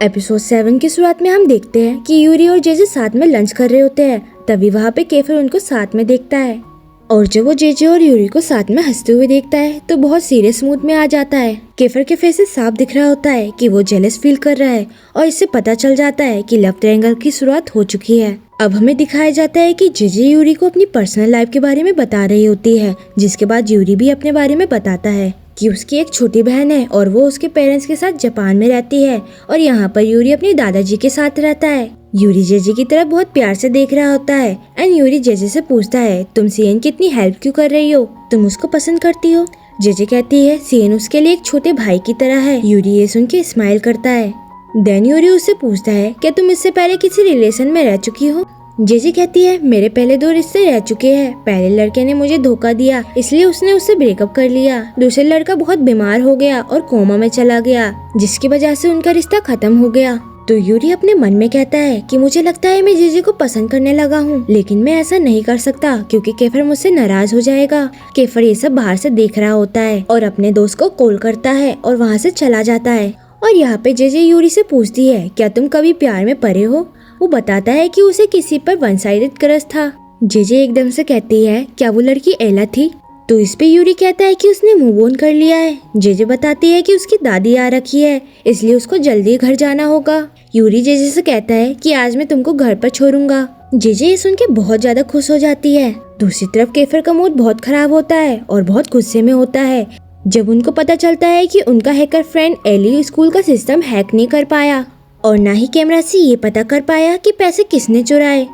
Episode 7 की शुरुआत में हम देखते हैं कि यूरी और जेजे साथ में लंच कर रहे होते हैं। तभी वहाँ पे केफर उनको साथ में देखता है और जब वो जेजे और यूरी को साथ में हंसते हुए देखता है तो बहुत सीरियस मूड में आ जाता है। केफर के फेस से साफ दिख रहा होता है कि वो जेलस फील कर रहा है और इससे पता चल जाता है कि लव ट्रायंगल की शुरुआत हो चुकी है। अब हमें दिखाया जाता है कि जेजे यूरी को अपनी पर्सनल लाइफ के बारे में बता रही होती है, जिसके बाद यूरी भी अपने बारे में बताता है कि उसकी एक छोटी बहन है और वो उसके पेरेंट्स के साथ जापान में रहती है और यहाँ पर यूरी अपने दादाजी के साथ रहता है। यूरी जेजे की तरफ बहुत प्यार से देख रहा होता है एंड यूरी जेजे से पूछता है, तुम सीएन की इतनी हेल्प क्यों कर रही हो, तुम उसको पसंद करती हो? जेजे कहती है सीएन उसके लिए एक छोटे भाई की तरह है। यूरी ये सुन के स्माइल करता है। देन यूरी उससे पूछता है, क्या तुम इससे पहले किसी रिलेशन में रह चुकी हो? जेजे कहती है, मेरे पहले 2 रिश्ते रह चुके हैं। पहले लड़के ने मुझे धोखा दिया इसलिए उसने उससे ब्रेकअप कर लिया। दूसरे लड़का बहुत बीमार हो गया और कोमा में चला गया जिसकी वजह से उनका रिश्ता खत्म हो गया। तो यूरी अपने मन में कहता है कि मुझे लगता है मैं जेजे को पसंद करने लगा हूँ, लेकिन मैं ऐसा नहीं कर सकता क्योंकि केफर मुझसे नाराज हो जाएगा। केफर ये सब बाहर से देख रहा होता है और अपने दोस्त को कॉल करता है और वहाँ से चला जाता है। और यहाँ पे जेजे यूरी से पूछती है, क्या तुम कभी प्यार में पड़े हो? वो बताता है कि उसे किसी पर वन साइडेड क्रश था। जेजे एकदम से कहती है, क्या वो लड़की एला थी? तो इस पे यूरी कहता है कि उसने मूव ऑन कर लिया है। जेजे बताती है कि उसकी दादी आ रखी है इसलिए उसको जल्दी घर जाना होगा। यूरी जेजे से कहता है कि आज मैं तुमको घर पर छोड़ूंगा। जेजे ये सुन के बहुत ज्यादा खुश हो जाती है। दूसरी तरफ केफर का मूड बहुत खराब होता है और बहुत गुस्से में होता है जब उनको पता चलता है कि उनका हैकर फ्रेंड एली स्कूल का सिस्टम हैक नहीं कर पाया और ना ही कैमरा से ये पता कर पाया कि पैसे किसने चुराए।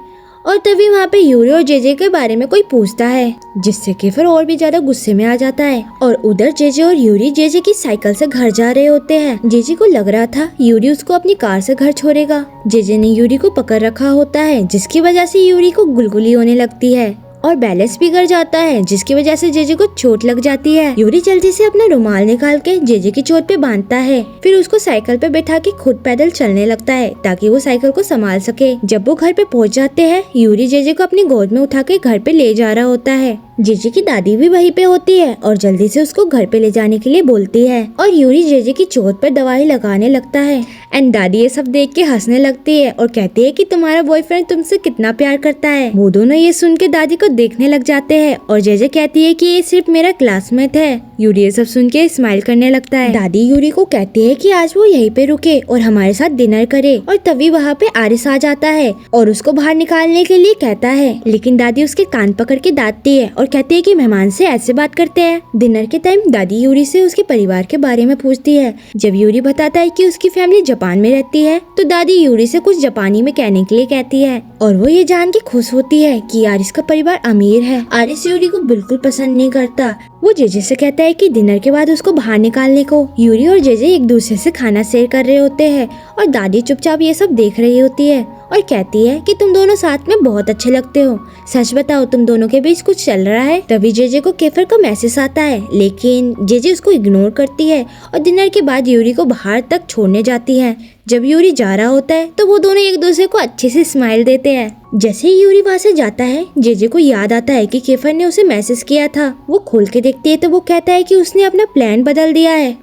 और तभी वहाँ पे यूरी और जेजे के बारे में कोई पूछता है जिससे केफर और भी ज्यादा गुस्से में आ जाता है। और उधर जेजे और यूरी जेजे की साइकिल से घर जा रहे होते हैं। जेजे को लग रहा था यूरी उसको अपनी कार से घर छोड़ेगा। जेजे ने यूरी को पकड़ रखा होता है जिसकी वजह से यूरी को गुलगुली होने लगती है और बैलेंस बिगड़ जाता है जिसकी वजह से जेजे को चोट लग जाती है। यूरी जल्दी से अपना रुमाल निकाल के जेजे की चोट पे बांधता है, फिर उसको साइकिल पे बैठा के खुद पैदल चलने लगता है ताकि वो साइकिल को संभाल सके। जब वो घर पे पहुंच जाते हैं, यूरी जेजे को अपनी गोद में उठा के घर पे ले जा रहा होता है। जेजे की दादी भी वहीं पे होती है और जल्दी से उसको घर पे ले जाने के लिए बोलती है और यूरी जेजे की चोट पर दवाई लगाने लगता है एंड दादी ये सब देख के हंसने लगती है और कहती है कि तुम्हारा बॉयफ्रेंड तुमसे कितना प्यार करता है। वो दोनों ये सुन के दादी को देखने लग जाते हैं और जेजे कहती है कि ये सिर्फ मेरा क्लासमेट है। यूरी ये सब सुन के स्माइल करने लगता है। दादी यूरी को कहती है कि आज वो यहीं पे रुके और हमारे साथ डिनर करे और तभी वहाँ पे आरिस आ जाता है और उसको बाहर निकालने के लिए कहता है, लेकिन दादी उसके कान पकड़ के डांटती है और कहती है कि मेहमान से ऐसे बात करते हैं। डिनर के टाइम दादी यूरी से उसके परिवार के बारे में पूछती है। जब यूरी बताता है कि उसकी फैमिली जापान में रहती है तो दादी यूरी से कुछ जापानी में कहने के लिए कहती है और वो ये जान के खुश होती है कि आरिस का परिवार अमीर है। आरिस यूरी को बिल्कुल पसंद नहीं करता। वो जेजे से कहता है कि डिनर के बाद उसको बाहर निकालने को। यूरी और जेजे एक दूसरे से खाना शेयर कर रहे होते हैं और दादी चुपचाप ये सब देख रही होती है और कहती है कि तुम दोनों साथ में बहुत अच्छे लगते हो, सच बताओ तुम दोनों के बीच कुछ चल रहा है? तभी जेजे को केफर का मैसेज आता है लेकिन जेजे उसको इग्नोर करती है और डिनर के बाद यूरी को बाहर तक छोड़ने जाती है। जब यूरी जा रहा होता है तो वो दोनों एक दूसरे को अच्छे से स्माइल देते हैं। जैसे ही यूरी वहाँ से जाता है, जेजे को याद आता है कि केफर ने उसे मैसेज किया था। वो खोल के देखती है तो वो कहता है कि उसने अपना प्लान बदल दिया है।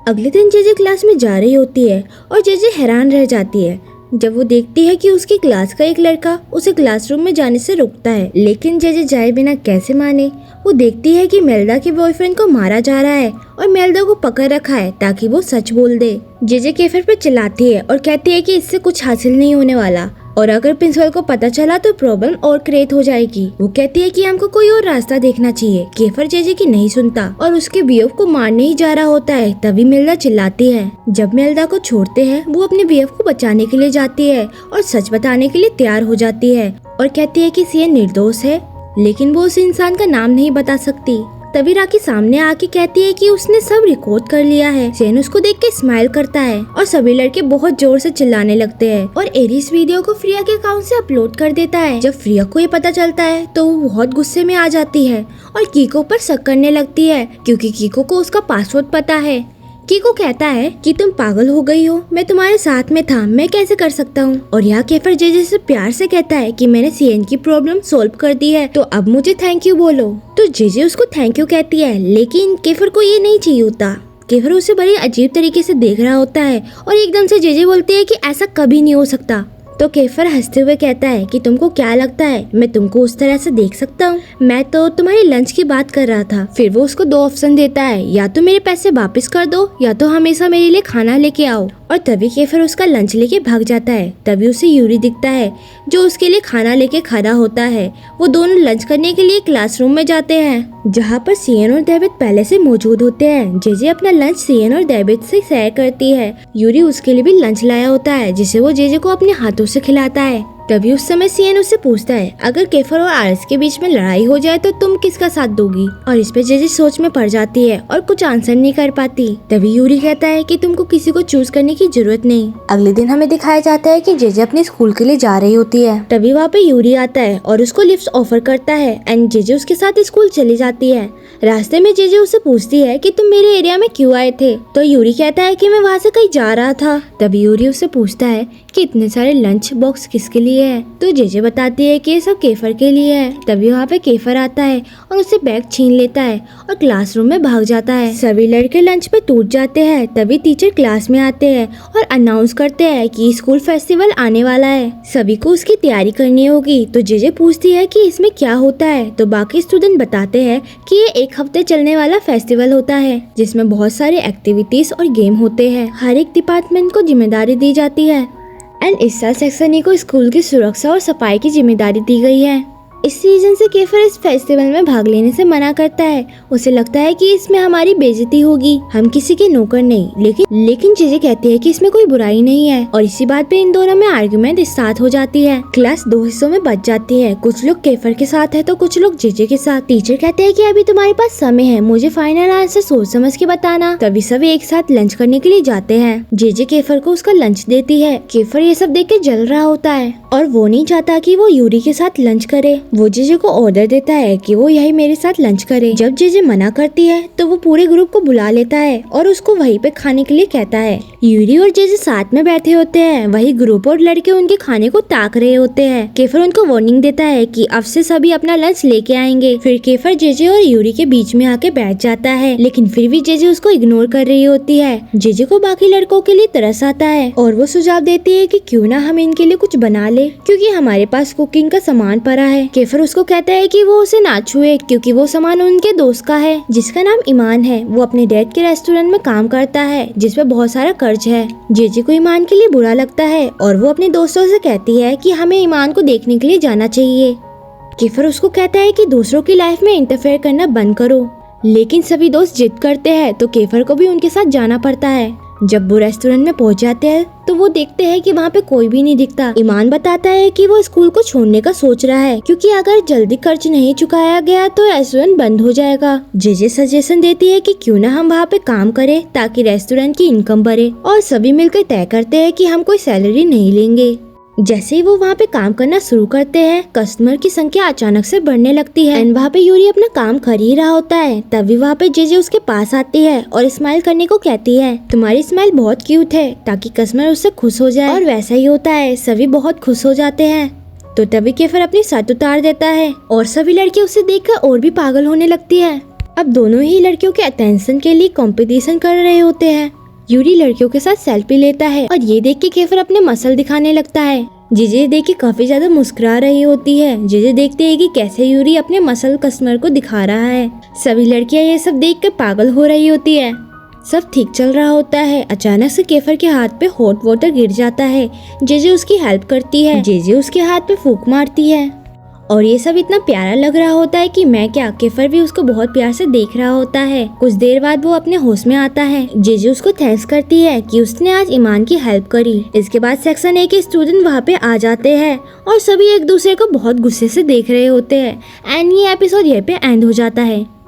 अगले दिन जेजे क्लास में जा रही होती है और जेजे हैरान रह जाती है जब वो देखती है कि उसकी क्लास का एक लड़का उसे क्लासरूम में जाने से रोकता है, लेकिन जेजे जाए बिना कैसे माने। वो देखती है कि मेल्दा के बॉयफ्रेंड को मारा जा रहा है और मेल्दा को पकड़ रखा है ताकि वो सच बोल दे। जेजे केफर पर चिल्लाती है और कहती है कि इससे कुछ हासिल नहीं होने वाला और अगर प्रिंसिपल को पता चला तो प्रॉब्लम और क्रिएट हो जाएगी। वो कहती है कि हमको कोई और रास्ता देखना चाहिए। केफर जेजे की नहीं सुनता और उसके बीएफ को मारने ही जा रहा होता है। तभी मेल्दा चिल्लाती है। जब मेल्दा को छोड़ते हैं, वो अपने बीएफ को बचाने के लिए जाती है और सच बताने के लिए तैयार हो जाती है और कहती है कि सीएन निर्दोष है, लेकिन वो उस इंसान का नाम नहीं बता सकती। तभी राखी सामने आके कहती है कि उसने सब रिकॉर्ड कर लिया है। सेन उसको देख के स्माइल करता है और सभी लड़के बहुत जोर से चिल्लाने लगते हैं और एरिस वीडियो को फ्रिया के अकाउंट से अपलोड कर देता है। जब फ्रिया को ये पता चलता है तो वो बहुत गुस्से में आ जाती है और कीको पर शक करने लगती है क्योंकि कीको को उसका पासवर्ड पता है। कीको कहता है कि तुम पागल हो गई हो, मैं तुम्हारे साथ में था, मैं कैसे कर सकता हूँ। और यहाँ केफर जेजे से प्यार से कहता है कि मैंने सीएन की प्रॉब्लम सॉल्व कर दी है तो अब मुझे थैंक यू बोलो। तो जेजे उसको थैंक यू कहती है, लेकिन केफर को ये नहीं चाहिए होता। केफर उसे बड़ी अजीब तरीके से देख रहा होता है और एकदम से जेजे बोलते हैं कि ऐसा कभी नहीं हो सकता। तो केफर हंसते हुए कहता है कि तुमको क्या लगता है मैं तुमको उस तरह से देख सकता हूँ? मैं तो तुम्हारी लंच की बात कर रहा था। फिर वो उसको 2 ऑप्शन देता है, या तो मेरे पैसे वापस कर दो या तो हमेशा मेरे लिए खाना लेके आओ। और तभी केफर उसका लंच लेके भाग जाता है। तभी उसे यूरी दिखता है जो उसके लिए खाना लेके खड़ा होता है। वो दोनों लंच करने के लिए क्लासरूम में जाते हैं जहाँ पर सियन और डेविड पहले से मौजूद होते हैं। जेजे अपना लंच सियन और डेविड से शेयर करती है। यूरी उसके लिए भी लंच लाया होता है जिसे वो जेजे को अपने हाथों से खिलाता है। तभी उस समय सियन उससे पूछता है, अगर केफर और आरस के बीच में लड़ाई हो जाए तो तुम किसका साथ दोगी? और इस पे जेजे सोच में पड़ जाती है और कुछ आंसर नहीं कर पाती। तभी यूरी कहता है कि तुमको किसी को चूज करने की जरूरत नहीं। अगले दिन हमें दिखाया जाता है कि जेजे अपने स्कूल के लिए जा रही होती है। तभी वहाँ पे यूरी आता है और उसको लिफ्ट ऑफर करता है एंड जेजे उसके साथ स्कूल चली जाती है। रास्ते में जेजे उससे पूछती है कि तुम मेरे एरिया में क्यों आए थे? तो यूरी कहता है कि मैं वहाँ से कहीं जा रहा था। तभी यूरी उससे पूछता है कि इतने सारे लंच बॉक्स किसके लिए है? तो जेजे बताती है कि ये सब केफर के लिए है। तभी वहाँ पे केफर आता है और उससे बैग छीन लेता है और क्लासरूम में भाग जाता है। सभी लड़के लंच पे टूट जाते हैं। तभी टीचर क्लास में आते हैं और अनाउंस करते हैं कि स्कूल फेस्टिवल आने वाला है, सभी को उसकी तैयारी करनी होगी। तो जेजे पूछती है कि इसमें क्या होता है? तो बाकी स्टूडेंट बताते हैं कि ये 1 हफ्ते चलने वाला फेस्टिवल होता है जिसमें बहुत सारे एक्टिविटीज और गेम होते हैं। हर एक डिपार्टमेंट को जिम्मेदारी दी जाती है एंड इस साल सेक्शन ई को स्कूल की सुरक्षा और सफाई की जिम्मेदारी दी गई है। इस रीजन से केफर इस फेस्टिवल में भाग लेने से मना करता है। उसे लगता है कि इसमें हमारी बेइज्जती होगी, हम किसी के नौकर नहीं। लेकिन जेजे कहती है कि इसमें कोई बुराई नहीं है और इसी बात पे इन दोनों में आर्गुमेंट स्टार्ट हो जाती है। क्लास 2 हिस्सों में बच जाती है, कुछ लोग केफर के साथ है तो कुछ लोग जेजे के साथ। टीचर कहते हैं कि अभी तुम्हारे पास समय है, मुझे फाइनल आंसर सोच समझ के बताना। तभी सभी एक साथ लंच करने के लिए जाते हैं। जेजे केफर को उसका लंच देती है। केफर ये सब देख के जल रहा होता है और वो नहीं चाहता कि वो यूरी के साथ लंच करे। वो जेजे को ऑर्डर देता है कि वो यही मेरे साथ लंच करे। जब जेजे मना करती है तो वो पूरे ग्रुप को बुला लेता है और उसको वहीं पे खाने के लिए कहता है। यूरी और जेजे साथ में बैठे होते हैं, वही ग्रुप और लड़के उनके खाने को ताक रहे होते हैं। केफर उनको वार्निंग देता है कि अब से सभी अपना लंच लेके आएंगे। फिर केफर जेजे और यूरी के बीच में आके बैठ जाता है, लेकिन फिर भी जेजे उसको इग्नोर कर रही होती है। जेजे को बाकी लड़कों के लिए तरस आता है और वो सुझाव देती है कि क्यों ना हम इनके लिए कुछ बना ले, क्योंकि हमारे पास कुकिंग का सामान पड़ा है। केफर उसको कहता है कि वो उसे ना छुए क्योंकि वो सामान उनके दोस्त का है जिसका नाम ईमान है। वो अपने डैड के रेस्टोरेंट में काम करता है जिसपे बहुत सारा कर्ज है। जेजे को ईमान के लिए बुरा लगता है और वो अपने दोस्तों से कहती है कि हमें ईमान को देखने के लिए जाना चाहिए। केफर उसको कहता है कि दूसरों की लाइफ में इंटरफेयर करना बंद करो, लेकिन सभी दोस्त जिद करते हैं तो केफर को भी उनके साथ जाना पड़ता है। जब वो रेस्टोरेंट में पहुंच जाते हैं तो वो देखते हैं कि वहाँ पे कोई भी नहीं दिखता। ईमान बताता है कि वो स्कूल को छोड़ने का सोच रहा है क्योंकि अगर जल्दी कर्ज नहीं चुकाया गया तो रेस्टोरेंट बंद हो जाएगा। जेजे सजेशन देती है कि क्यों ना हम वहाँ पे काम करें ताकि रेस्टोरेंट की इनकम बढ़े और सभी मिलकर तय करते हैं कि हम कोई सैलरी नहीं लेंगे। जैसे ही वो वहाँ पे काम करना शुरू करते हैं, कस्टमर की संख्या अचानक से बढ़ने लगती है एंड वहाँ पे यूरी अपना काम कर ही रहा होता है। तभी वहाँ पे जेजे उसके पास आती है और स्माइल करने को कहती है, तुम्हारी स्माइल बहुत क्यूट है, ताकि कस्टमर उससे खुश हो जाए। और वैसा ही होता है, सभी बहुत खुश हो जाते हैं। तो तभी केफर अपनी शर्ट उतार देता है और सभी लड़के उसे देखकर और भी पागल होने लगती है। अब दोनों ही लड़कियों के अटेंशन के लिए कंपटीशन कर रहे होते हैं। यूरी लड़कियों के साथ सेल्फी लेता है और ये देख के केफर अपने मसल दिखाने लगता है। जेजे देख के काफी ज्यादा मुस्कुरा रही होती है। जेजे देखते है कि कैसे यूरी अपने मसल कस्टमर को दिखा रहा है। सभी लड़कियां ये सब देख कर पागल हो रही होती है। सब ठीक चल रहा होता है, अचानक से केफर के हाथ पे हॉट वाटर गिर जाता है। जेजे उसकी हेल्प करती है। जेजे उसके हाथ पे फूंक मारती है और ये सब इतना प्यारा लग रहा होता है कि मैं क्या, केफर भी उसको बहुत प्यार से देख रहा होता है। कुछ देर बाद वो अपने होश में आता है। जेजे उसको थैंक्स करती है कि उसने आज ईमान की हेल्प करी। इसके बाद सेक्शन ए के स्टूडेंट वहाँ पे आ जाते हैं और सभी एक दूसरे को बहुत गुस्से से देख रहे होते हैं एंड ये एपिसोड यहीं पे एंड हो जाता है।